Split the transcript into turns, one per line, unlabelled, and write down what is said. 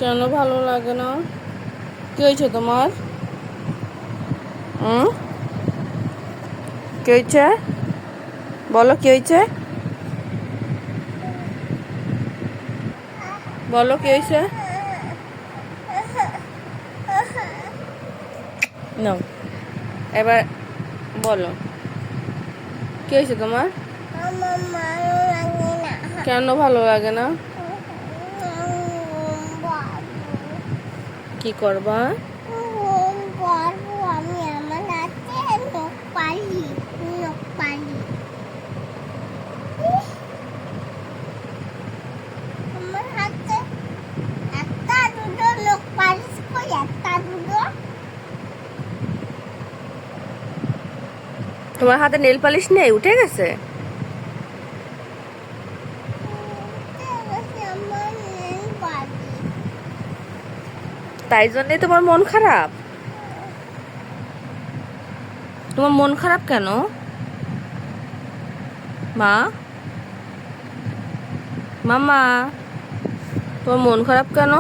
কেন ভালো লাগে না? কি হয়েছে তোমার? কি হয়েছে? বলো কি হয়েছে? বলো কি হয়েছে? নাও এবার বলো কি হয়েছে তোমার? কেন ভালো লাগে না? কি করবা?
আমি আমার হাতে নখ পালি আমার হাতে একটা দুটো নখ পালিশ কই একটা দুটো
তোমার হাতে নেল পালিশ নেই, উঠে গেছে?
আমার নেই পালিশ
তাই জন্যে তোমার মন খারাপ? তোমার মন খারাপ কেন মা? মামা, তোমার মন খারাপ কেন?